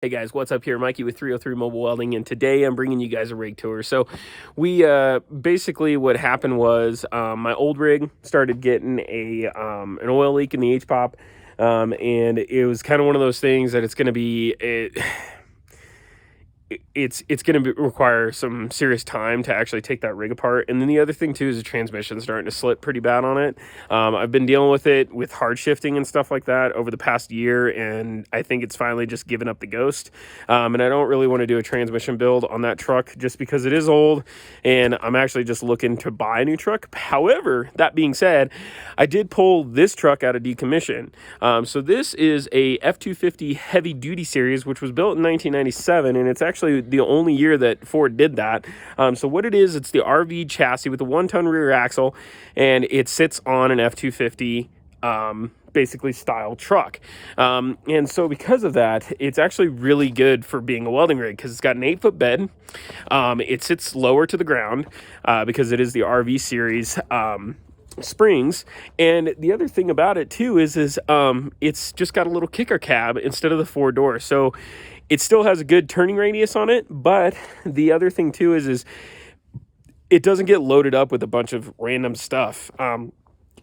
Hey guys, what's up here? Mikey with 303 Mobile Welding, and today I'm bringing you guys a rig tour. So we basically what happened was my old rig started getting an oil leak in the H-pop, and it was kind of one of those things that it's going to be it's going to require some serious time to actually take that rig apart. And then the other thing too is the transmission's starting to slip pretty bad on it. I've been dealing with it with hard shifting and stuff like that over the past year, and I think it's finally just given up the ghost. And I don't really want to do a transmission build on that truck just because it is old, and I'm actually just looking to buy a new truck. However, that being said, I did pull this truck out of decommission. So this is a F250 heavy duty series, which was built in 1997, and it's actually the only year that Ford did that. So what it is, it's the RV chassis with a 1-ton rear axle, and it sits on an F250 basically style truck. And so because of that, it's actually really good for being a welding rig because it's got an 8-foot bed. It sits lower to the ground because it is the RV series springs. And the other thing about it too is it's just got a little kicker cab instead of the 4 doors. So it still has a good turning radius on it, but the other thing too is it doesn't get loaded up with a bunch of random stuff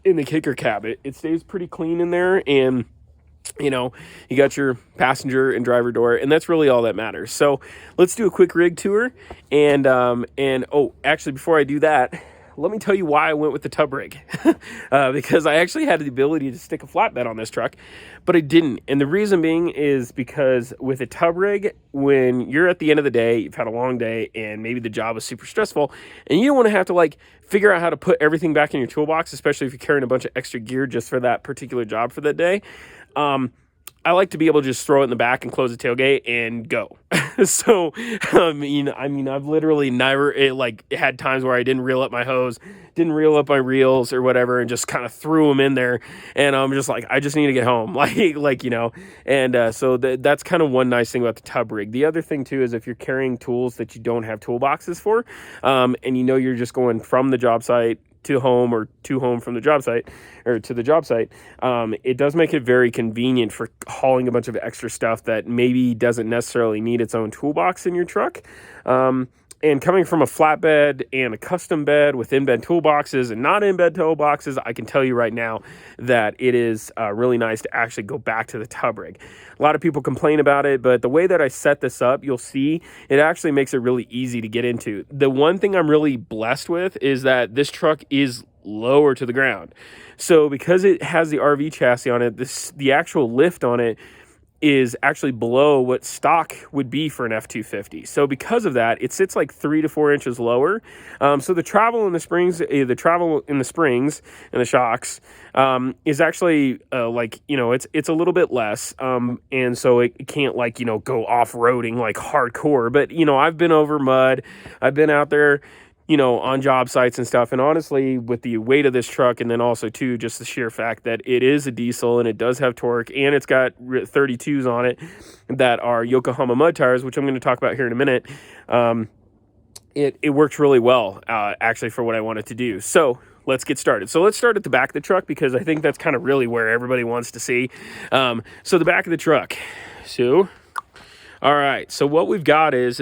in the kicker cab. It stays pretty clean in there, and you know, you got your passenger and driver door, and that's really all that matters. So let's do a quick rig tour. And oh, actually, before I do that, let me tell you why I went with the tub rig. Because I actually had the ability to stick a flatbed on this truck, but I didn't. And the reason being is because with a tub rig, when you're at the end of the day, you've had a long day, and maybe the job is super stressful, and you don't want to have to like figure out how to put everything back in your toolbox, especially if you're carrying a bunch of extra gear just for that particular job for that day. I like to be able to just throw it in the back and close the tailgate and go. So, I mean, I've literally never had times where I didn't reel up my hose, didn't reel up my reels or whatever, and just kind of threw them in there. And I'm just like, I just need to get home, And so that's kind of one nice thing about the tub rig. The other thing too is if you're carrying tools that you don't have toolboxes for, and you're just going from the job site to home or to home from the job site or to the job site, it does make it very convenient for hauling a bunch of extra stuff that maybe doesn't necessarily need its own toolbox in your truck. And coming from a flatbed and a custom bed with in-bed toolboxes and not in-bed toolboxes, I can tell you right now that it is really nice to actually go back to the tub rig. A lot of people complain about it, but the way that I set this up, you'll see it actually makes it really easy to get into. The one thing I'm really blessed with is that this truck is lower to the ground. So because it has the RV chassis on it, the actual lift on it is actually below what stock would be for an F250. So because of that, it sits like 3 to 4 inches lower. So the travel in the springs, and the shocks, is actually it's a little bit less. And so it can't go off-roading like hardcore. But I've been over mud. I've been out there on job sites and stuff. And honestly, with the weight of this truck, and then also too, just the sheer fact that it is a diesel and it does have torque, and it's got 32s on it that are Yokohama mud tires, which I'm going to talk about here in a minute. It works really well, actually, for what I wanted to do. So let's get started. So let's start at the back of the truck, because I think that's kind of really where everybody wants to see. So the back of the truck. So, all right. So what we've got is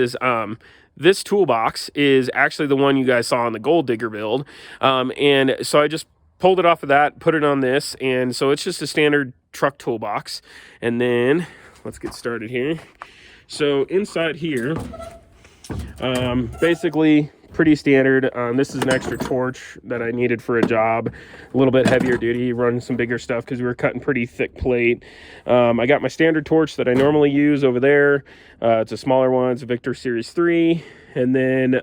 this toolbox is actually the one you guys saw on the Gold Digger build. And so I just pulled it off of that, put it on this. And so it's just a standard truck toolbox. And then let's get started here. So inside here, basically pretty standard. This is an extra torch that I needed for a job, a little bit heavier duty, run some bigger stuff because we were cutting pretty thick plate. I got my standard torch that I normally use over there. It's a smaller one. It's a Victor Series 3. And then,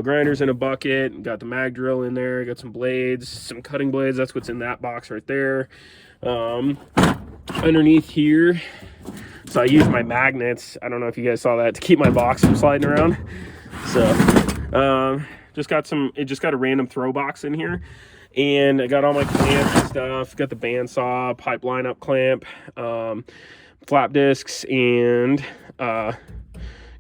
grinders in a bucket. Got the mag drill in there. Got some blades, some cutting blades. That's what's in that box right there. Underneath here, so I use my magnets. I don't know if you guys saw that, to keep my box from sliding around. So just got a random throw box in here, and I got all my clamps and stuff. Got the bandsaw, pipeline up clamp, flap discs, and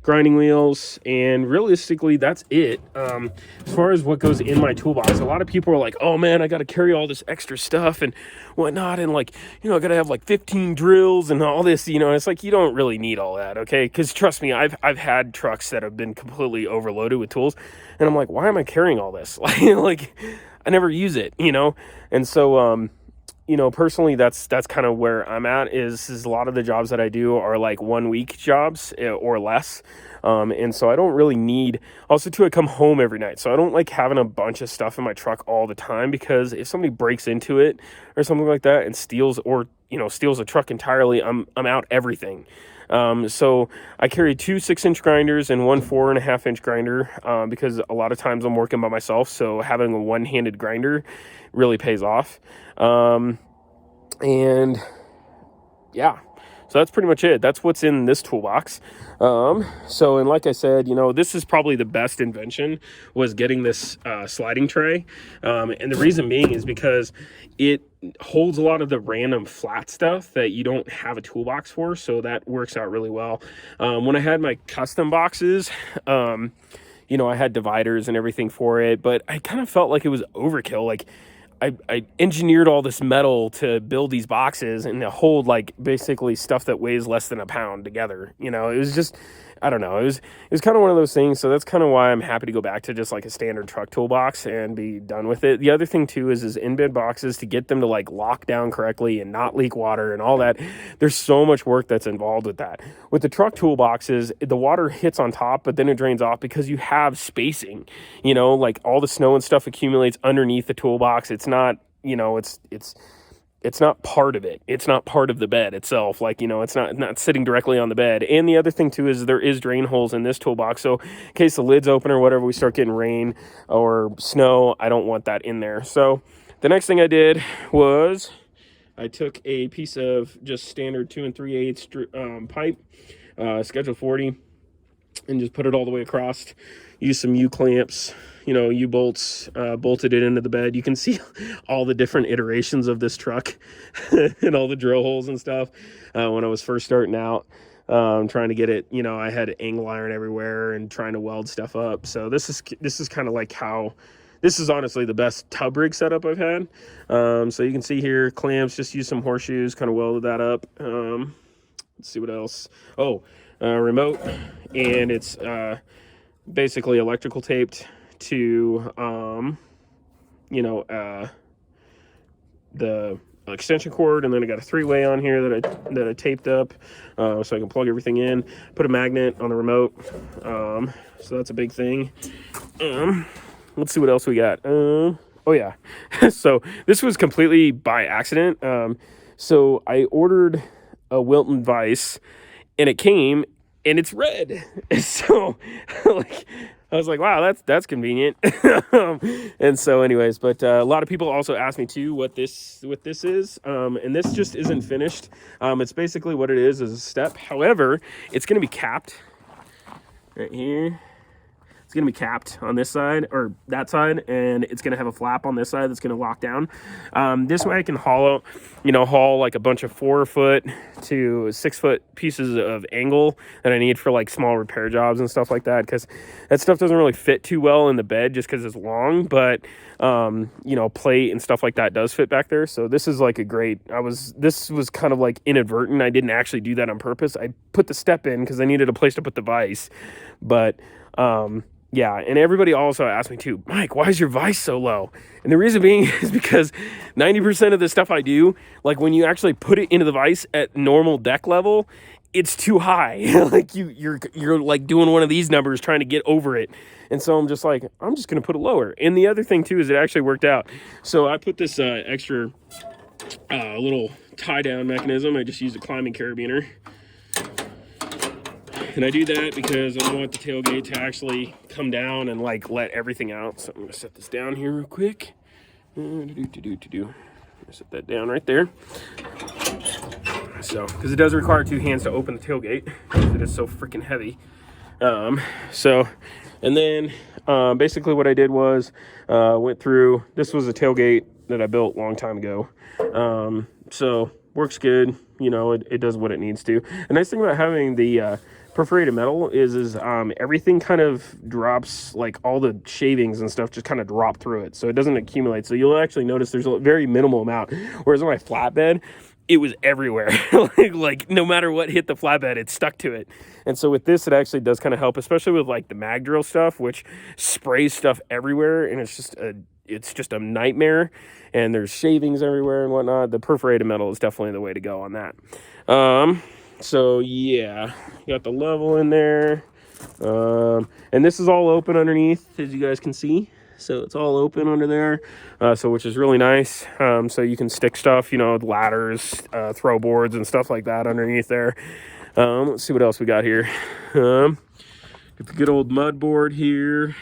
grinding wheels, and realistically that's it. As far as what goes in my toolbox, a lot of people are like, oh man, I got to carry all this extra stuff and whatnot, and like, you know, I got to have like 15 drills and all this, you know. It's like, you don't really need all that, okay? Because trust me, I've had trucks that have been completely overloaded with tools, and I'm like, why am I carrying all this? Like I never use it, you know. And so you know, personally, that's kind of where I'm at. Is a lot of the jobs that I do are like 1 week jobs or less. And so I don't really need, also too, I come home every night. So I don't like having a bunch of stuff in my truck all the time, because if somebody breaks into it or something like that and steals, or, you know, steals a truck entirely, I'm out everything. So I carry 2 6-inch grinders and 1 4.5-inch grinder, because a lot of times I'm working by myself. So having a one-handed grinder really pays off. And yeah, so that's pretty much it. That's what's in this toolbox. So, and like I said, you know, this is probably the best invention, was getting this sliding tray. And the reason being is because it holds a lot of the random flat stuff that you don't have a toolbox for. So that works out really well. When I had my custom boxes, you know, I had dividers and everything for it, but I kind of felt like it was overkill. Like, I engineered all this metal to build these boxes and to hold like basically stuff that weighs less than a pound together. You know, it was just, I don't know. It was kind of one of those things. So that's kind of why I'm happy to go back to just like a standard truck toolbox and be done with it. The other thing too is in-bed boxes, to get them to like lock down correctly and not leak water and all that. There's so much work that's involved with that. With the truck toolboxes, the water hits on top, but then it drains off because you have spacing. You know, like all the snow and stuff accumulates underneath the toolbox. It's not, you know, it's not part of it. It's not part of the bed itself. Like, you know, it's not sitting directly on the bed. And the other thing too is there is drain holes in this toolbox. So in case the lid's open or whatever, we start getting rain or snow, I don't want that in there. So the next thing I did was I took a piece of just standard 2 3/8 pipe, schedule 40, and just put it all the way across. Use some U-clamps, you know, U-bolts, bolted it into the bed. You can see all the different iterations of this truck and all the drill holes and stuff. When I was first starting out, trying to get it, you know, I had angle iron everywhere and trying to weld stuff up. So this is kind of like how, this is honestly the best tub rig setup I've had. So you can see here, clamps, just use some horseshoes, kind of welded that up. Let's see what else. Oh, remote, and it's basically electrical taped to you know, the extension cord, and then I got a 3-way on here that I taped up, so I can plug everything in. Put a magnet on the remote, so that's a big thing. Let's see what else we got. Oh yeah, so this was completely by accident. So I ordered a Wilton vise, and it came, and it's red. So like, I was like, wow, that's convenient. And so anyways, but a lot of people also ask me too what this is, and this just isn't finished. It's basically what it is a step. However, it's going to be capped right here. It's going to be capped on this side or that side, and it's going to have a flap on this side that's going to lock down. This way I can haul like a bunch of 4-foot to 6-foot pieces of angle that I need for like small repair jobs and stuff like that, because that stuff doesn't really fit too well in the bed just because it's long, but you know, plate and stuff like that does fit back there. So this is like a great, this was kind of like inadvertent. I didn't actually do that on purpose. I put the step in because I needed a place to put the vise, but yeah, and everybody also asked me too, Mike, why is your vise so low? And the reason being is because 90% of the stuff I do, like when you actually put it into the vise at normal deck level, it's too high. Like you're like doing one of these numbers trying to get over it. And so I'm just like, I'm just going to put it lower. And the other thing too is it actually worked out. So I put this extra little tie down mechanism. I just used a climbing carabiner. And I do that because I don't want the tailgate to actually come down and like let everything out. So I'm gonna set this down here real quick. Set that down right there. So, because it does require 2 hands to open the tailgate, because it is so freaking heavy. So, and then basically what I did was went through. This was a tailgate that I built a long time ago. So works good. You know, it does what it needs to. The nice thing about having the perforated metal is everything kind of drops, like all the shavings and stuff just kind of drop through it, so it doesn't accumulate. So you'll actually notice there's a very minimal amount, whereas on my flatbed, it was everywhere. like no matter what hit the flatbed, it stuck to it. And so with this, it actually does kind of help, especially with like the mag drill stuff, which sprays stuff everywhere, and it's just a nightmare, and there's shavings everywhere and whatnot. The perforated metal is definitely the way to go on that. So yeah, got the level in there, and this is all open underneath, as you guys can see. So it's all open under there, so which is really nice. So you can stick stuff, you know, ladders, throw boards and stuff like that underneath there. Let's see what else we got here. Got the good old mud board here.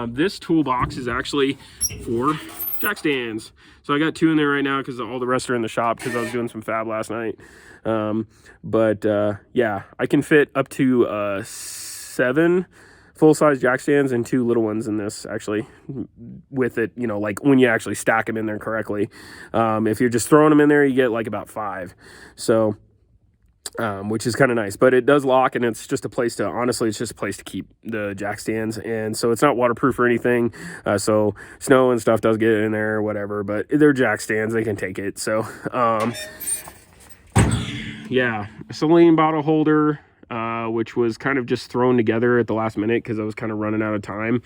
This toolbox is actually for jack stands. So I got 2 in there right now because all the rest are in the shop because I was doing some fab last night. Yeah, I can fit up to 7 full-size jack stands and 2 little ones in this, actually, with it, you know, like when you actually stack them in there correctly. If you're just throwing them in there, you get like about 5. So which is kind of nice, but it does lock, and it's just a place to, honestly, it's just a place to keep the jack stands. And so it's not waterproof or anything, so snow and stuff does get in there or whatever, but they're jack stands, they can take it. So yeah, a saline bottle holder, which was kind of just thrown together at the last minute because I was kind of running out of time.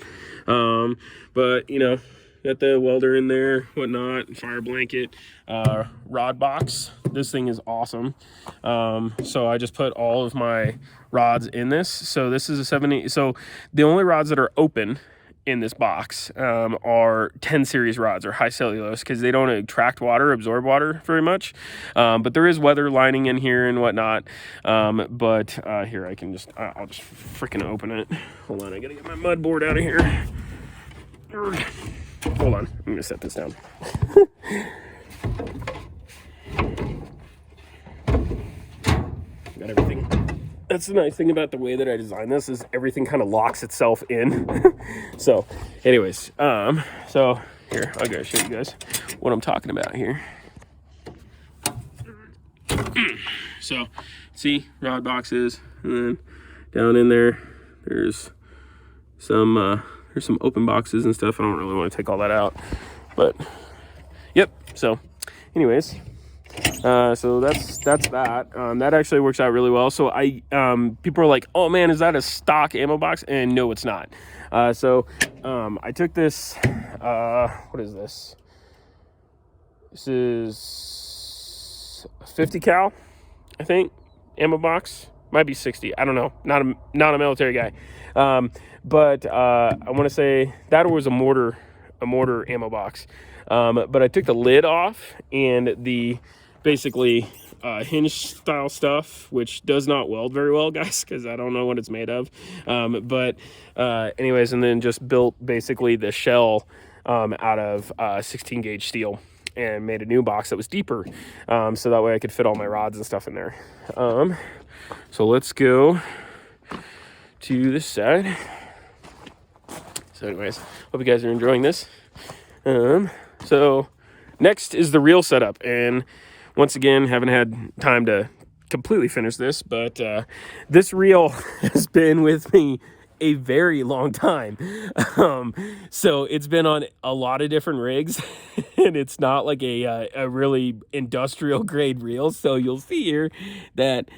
But you know, got the welder in there, whatnot, fire blanket, rod box. This thing is awesome. So I just put all of my rods in this. So this is a 70. So the only rods that are open in this box are 10 series rods, or high cellulose, because they don't attract water, absorb water very much. But there is weather lining in here and whatnot. But here, I'll just freaking open it. Hold on, I gotta get my mud board out of here. Hold on, I'm gonna set this down. Got everything. That's the nice thing about the way that I designed this, is everything kind of locks itself in. So anyways, so here, I'll go show you guys what I'm talking about here. So see, rod boxes, and then down in there, there's some open boxes and stuff. I don't really want to take all that out, but yep. So anyways, so that's that. That actually works out really well. So people are like, oh man, is that a stock ammo box? And no, it's not. So I took this, what is this? This is a 50 cal, I think, ammo box. Might be 60. I don't know. Not a military guy. But I want to say that was a mortar ammo box. But I took the lid off, and the basically hinge style stuff, which does not weld very well, guys, because I don't know what it's made of. But anyways, and then just built basically the shell out of 16 gauge steel, and made a new box that was deeper, so that way I could fit all my rods and stuff in there. So let's go to this side. So anyways, hope you guys are enjoying this. So next is the reel setup, and once again, haven't had time to completely finish this, but this reel has been with me a very long time. So it's been on a lot of different rigs, and it's not like a really industrial grade reel. So you'll see here that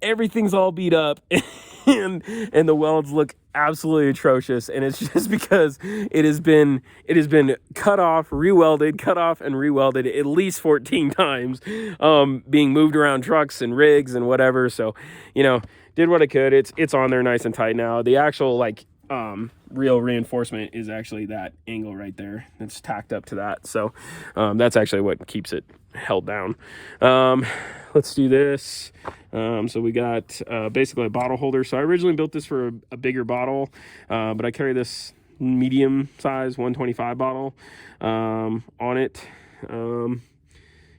everything's all beat up, and the welds look absolutely atrocious, and it's just because it has been cut off, rewelded, cut off and rewelded at least 14 times, being moved around trucks and rigs and whatever. So, you know, did what I could. It's on there nice and tight now. The actual reel reinforcement is actually that angle right there. It's tacked up to that. So that's actually what keeps it held down. Let's do this. So we got basically a bottle holder. So I originally built this for a bigger bottle, but I carry this medium size 125 bottle on it. You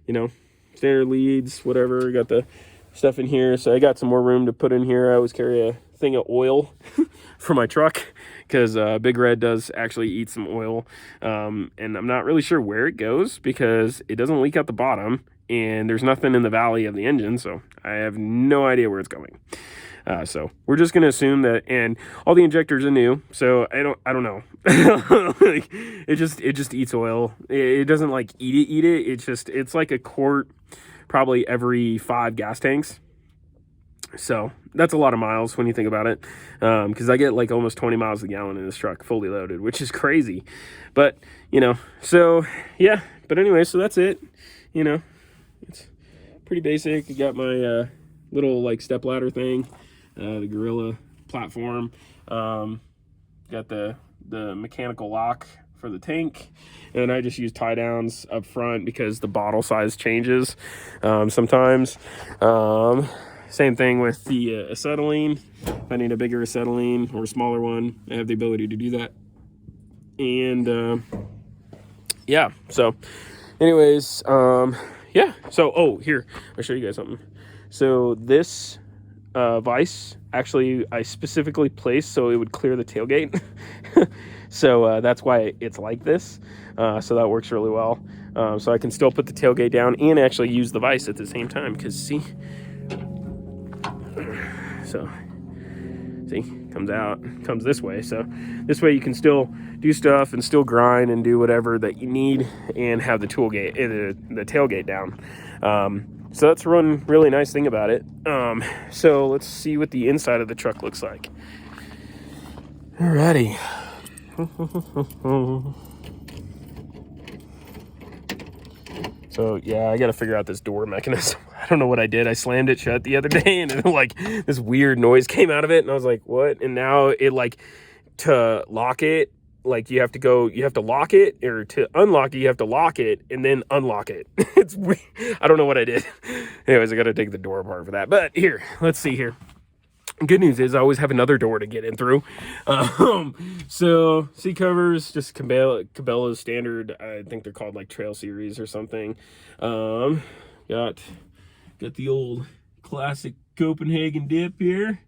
know, standard leads, whatever. Got the stuff in here, so I got some more room to put in here. I always carry a thing of oil for my truck, because Big Red does actually eat some oil, and I'm not really sure where it goes because it doesn't leak out the bottom, and there's nothing in the valley of the engine, so I have no idea where it's going. So we're just going to assume that, and all the injectors are new. So I don't know. Like, it just eats oil. It doesn't like eat it. It's like a quart probably every 5 gas tanks. So that's a lot of miles when you think about it. Cause I get like almost 20 miles a gallon in this truck fully loaded, which is crazy, but so yeah, but anyway, so that's it. It's pretty basic. I got my, little like step ladder thing, the Gorilla platform, got the mechanical lock for the tank, and I just use tie downs up front because the bottle size changes sometimes. Same thing with the acetylene. If I need a bigger acetylene or a smaller one, I have the ability to do that. And yeah, so anyways, yeah, so here, I'll show you guys something. So this vise, actually I specifically placed so it would clear the tailgate. So that's why it's like this. So that works really well. So I can still put the tailgate down and actually use the vise at the same time, because see, comes this way. So this way you can still do stuff and still grind and do whatever that you need and have the the tailgate down. So that's one really nice thing about it. So let's see what the inside of the truck looks like. Alrighty. So yeah, I got to figure out this door mechanism. I don't know what I did. I slammed it shut the other day, and like this weird noise came out of it, and I was like, what? And now it, like, to lock it, like you have to lock it, or to unlock it, you have to lock it and then unlock it. It's weird. I don't know what I did. Anyways, I got to take the door apart for that. But here, let's see here. Good news is I always have another door to get in through. So seat covers, just Cabela's standard. I think they're called like Trail Series or something. Got the old classic Copenhagen dip here.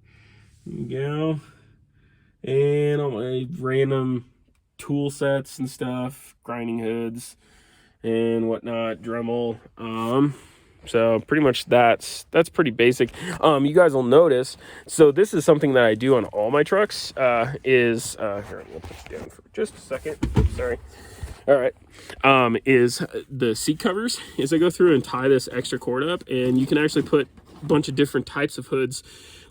There you go. And all my random tool sets and stuff, grinding hoods and whatnot, Dremel. So pretty much that's pretty basic. You guys will notice, so this is something that I do on all my trucks, here, I'm gonna put it down for just a second. Sorry. All right. Is the seat covers, is I go through and tie this extra cord up, and you can actually put a bunch of different types of hoods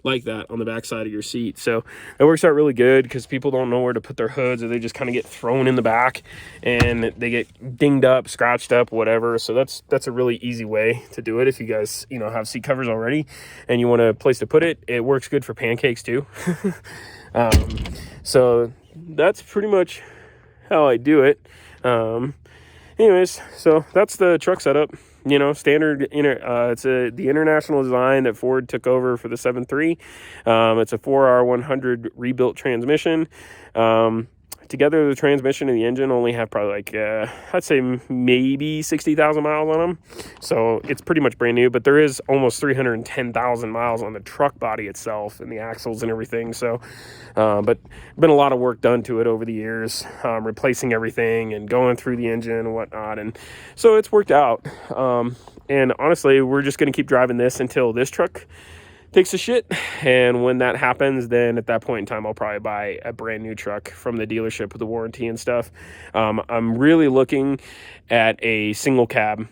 like that on the back side of your seat. So it works out really good because people don't know where to put their hoods, or they just kind of get thrown in the back and they get dinged up, scratched up, whatever. So that's a really easy way to do it. If you guys have seat covers already and you want a place to put it, it works good for pancakes too. So that's pretty much how I do it. Anyways, so that's the truck setup. Standard, it's the international design that Ford took over for the 7.3. It's a 4R100 rebuilt transmission. Together, the transmission and the engine only have probably like, I'd say maybe 60,000 miles on them. So it's pretty much brand new, but there is almost 310,000 miles on the truck body itself and the axles and everything. So, but been a lot of work done to it over the years, replacing everything and going through the engine and whatnot. And so it's worked out. And honestly, we're just going to keep driving this until this truck takes a shit, and when that happens, then at that point in time I'll probably buy a brand new truck from the dealership with a warranty and stuff. I'm really looking at a single cab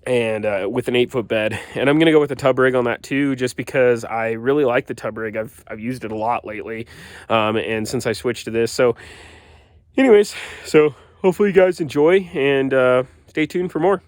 and with an 8-foot bed, and I'm gonna go with a tub rig on that too, just because I really like the tub rig. I've used it a lot lately, and since I switched to this. So anyways, so hopefully you guys enjoy, and stay tuned for more.